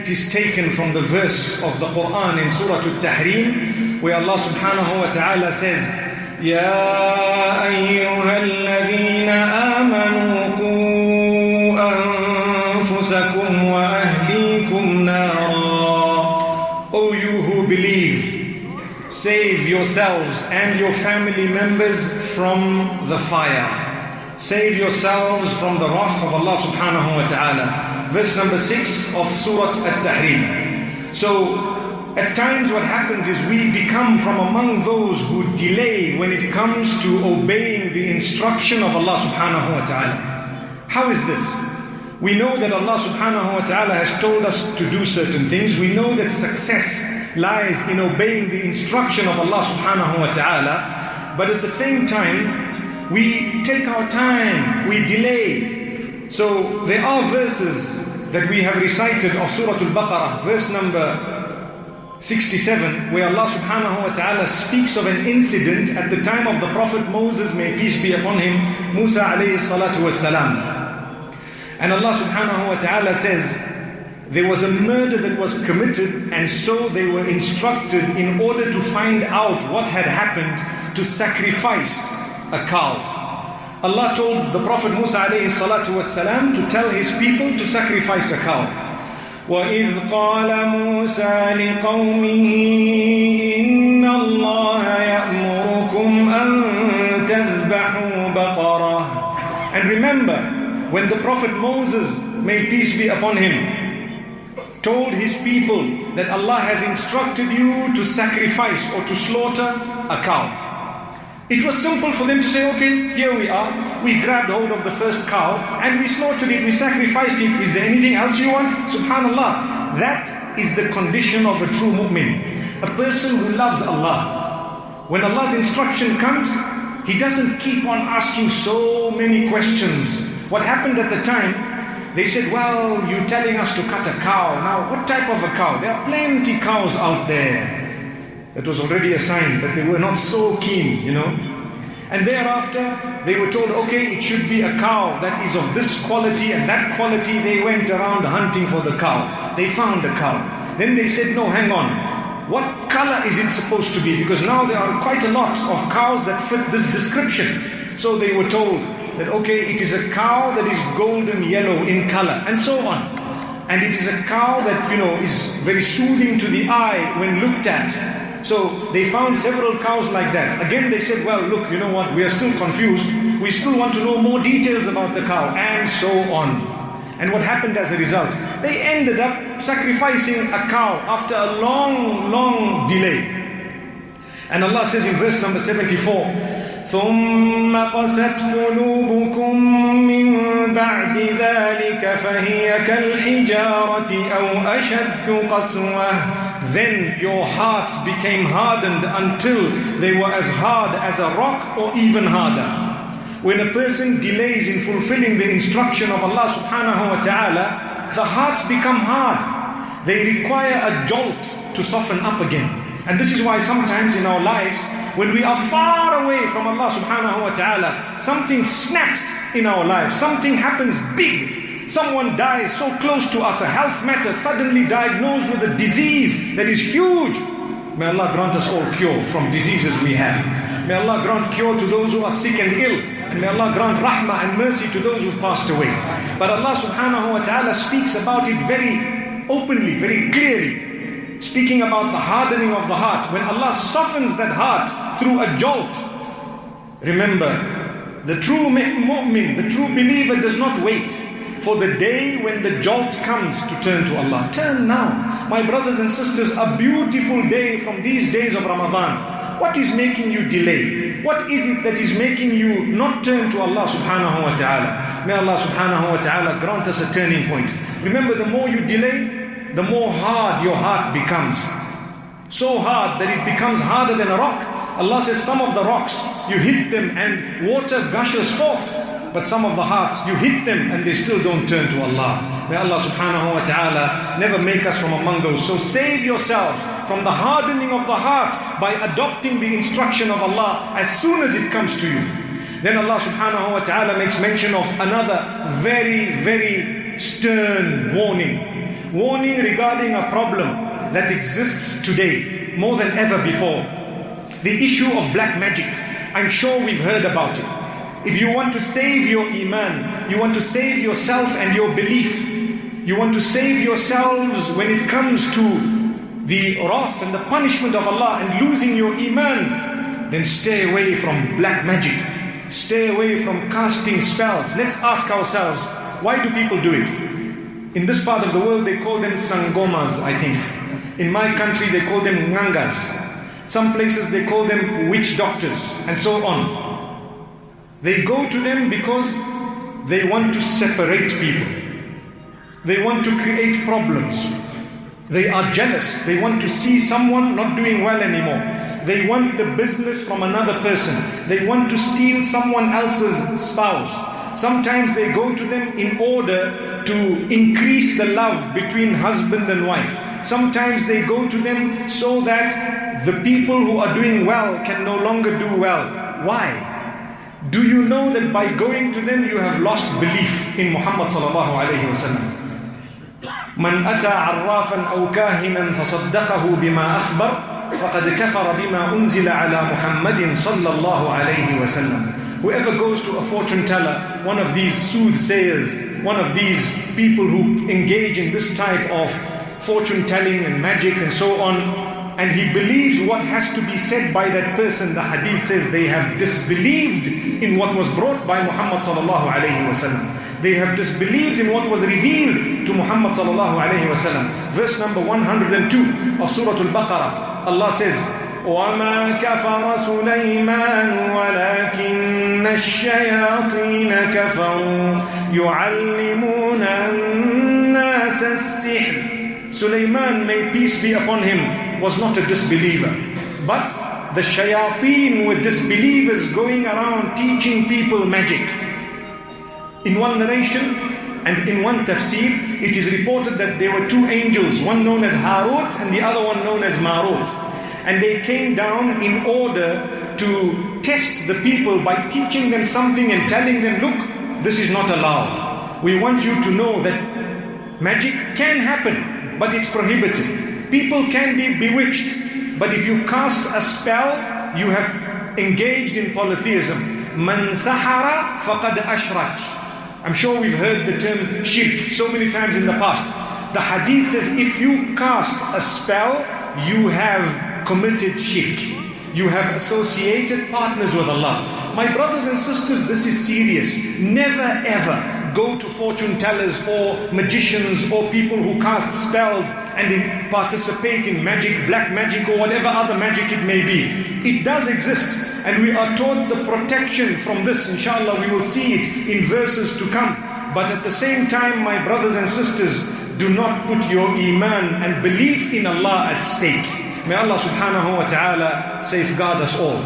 it is taken from the verse of the Quran in Surah Al-Tahrim, where Allah subhanahu wa ta'ala says, Ya ayyuhalladhina amanu qu anfusakum wa ahlikum nara. O you who believe, save yourselves and your family members from the fire. Save yourselves from the wrath of Allah subhanahu wa ta'ala. Verse number 6 of Surah Al-Tahrim. So, at times what happens is we become from among those who delay when it comes to obeying the instruction of Allah subhanahu wa ta'ala. How is this? We know that Allah subhanahu wa ta'ala has told us to do certain things. We know that success lies in obeying the instruction of Allah subhanahu wa ta'ala. But at the same time, we take our time, we delay. So there are verses that we have recited of Surah Al-Baqarah, verse number 67, where Allah subhanahu wa ta'ala speaks of an incident at the time of the Prophet Moses, may peace be upon him, Musa alayhi salatu wassalam. And Allah subhanahu wa ta'ala says, there was a murder that was committed, and so they were instructed in order to find out what had happened to sacrifice a cow. Allah told the Prophet Musa alayhi salatu wassalam to tell his people to sacrifice a cow. وَإِذْ قَالَ مُوسَى لِقَوْمِهِ إِنَّ اللَّهَ يَأْمُرُكُمْ أَن تَذْبَحُوا بَقَرَةً. And remember, when the Prophet Moses, may peace be upon him, told his people that Allah has instructed you to sacrifice or to slaughter a cow. It was simple for them to say, okay, here we are. We grabbed hold of the first cow and we slaughtered it, we sacrificed it. Is there anything else you want? Subhanallah. That is the condition of a true mu'min. A person who loves Allah. When Allah's instruction comes, he doesn't keep on asking so many questions. What happened at the time? They said, well, you're telling us to cut a cow. Now, what type of a cow? There are plenty cows out there. That was already a sign that they were not so keen, And thereafter, they were told, okay, it should be a cow that is of this quality and that quality. They went around hunting for the cow. They found the cow. Then they said, no, hang on. What color is it supposed to be? Because now there are quite a lot of cows that fit this description. So they were told that, okay, it is a cow that is golden yellow in color, and so on. And it is a cow that, is very soothing to the eye when looked at. So they found several cows like that. Again they said, well, look, you know what, we are still confused. We still want to know more details about the cow, and so on. And what happened as a result? They ended up sacrificing a cow after a long, long delay. And Allah says in verse number 74, ثُمَّ قَسَتْ قُلُوبُكُم مِّن بَعْدِ ذَلِكَ فَهِيَ كَالْحِجَارَةِ أَوْ أَشَدُّ قَسْوَةً. Then your hearts became hardened until they were as hard as a rock or even harder. When a person delays in fulfilling the instruction of Allah subhanahu wa ta'ala, the hearts become hard. They require a jolt to soften up again. And this is why sometimes in our lives, when we are far away from Allah subhanahu wa ta'ala, something snaps in our lives, something happens big. Someone dies so close to us, a health matter, suddenly diagnosed with a disease that is huge. May Allah grant us all cure from diseases we have. May Allah grant cure to those who are sick and ill. And may Allah grant rahmah and mercy to those who've passed away. But Allah subhanahu wa ta'ala speaks about it very openly, very clearly. Speaking about the hardening of the heart. When Allah softens that heart through a jolt, remember, the true mu'min, the true believer does not wait for the day when the jolt comes to turn to Allah. Turn now. My brothers and sisters, a beautiful day from these days of Ramadan. What is making you delay? What is it that is making you not turn to Allah subhanahu wa ta'ala? May Allah subhanahu wa ta'ala grant us a turning point. Remember, the more you delay, the more hard your heart becomes. So hard that it becomes harder than a rock. Allah says some of the rocks, you hit them and water gushes forth. But some of the hearts, you hit them and they still don't turn to Allah. May Allah subhanahu wa ta'ala never make us from among those. So save yourselves from the hardening of the heart by adopting the instruction of Allah as soon as it comes to you. Then Allah subhanahu wa ta'ala makes mention of another very, very stern warning. warning regarding a problem that exists today more than ever before. The issue of black magic. I'm sure we've heard about it. If you want to save your iman, you want to save yourself and your belief, you want to save yourselves when it comes to the wrath and the punishment of Allah and losing your iman, then stay away from black magic. Stay away from casting spells. Let's ask ourselves, why do people do it? In this part of the world they call them sangomas, I think. In my country they call them ngangas. Some places they call them witch doctors and so on. They go to them because they want to separate people. They want to create problems. They are jealous. They want to see someone not doing well anymore. They want the business from another person. They want to steal someone else's spouse. Sometimes they go to them in order to increase the love between husband and wife. Sometimes they go to them so that the people who are doing well can no longer do well. Why? Do you know that by going to them you have lost belief in Muhammad sallallahu alayhi wa sallam? من أتى عرافا أو كاهنا فصدقه بما أخبر فقد كفر بما أنزل على محمد صلى الله عليه وسلم. Whoever goes to a fortune teller, one of these soothsayers, one of these people who engage in this type of fortune telling and magic and so on, and he believes what has to be said by that person, the hadith says they have disbelieved in what was brought by Muhammad sallallahu alayhi wa sallam. They have disbelieved in what was revealed to Muhammad sallallahu alayhi wa sallam. Verse number 102 of Surah Al-Baqarah, Allah says, وَمَا كَفَرَ سُلَيْمَانُ وَلَكِنَّ الشَّيَاطِينَ كَفَرُوا يُعَلِّمُونَ النَّاسَ السِّحْرَ. Sulaiman, may peace be upon him, was not a disbeliever. But the shayateen were disbelievers going around teaching people magic. In one narration and in one tafsir, it is reported that there were two angels, one known as Harut and the other one known as Marut. And they came down in order to test the people by teaching them something and telling them, look, this is not allowed. We want you to know that magic can happen, but it's prohibited. People can be bewitched, but if you cast a spell, you have engaged in polytheism. Man sahara faqad ashrak. I'm sure we've heard the term shirk so many times in the past. The hadith says if you cast a spell, you have committed shirk. You have associated partners with Allah. My brothers and sisters, this is serious. Never ever go to fortune tellers or magicians or people who cast spells and participate in magic, black magic or whatever other magic it may be. It does exist. And we are taught the protection from this. Inshallah, we will see it in verses to come. But at the same time, my brothers and sisters, do not put your iman and belief in Allah at stake. May Allah subhanahu wa ta'ala safeguard us all.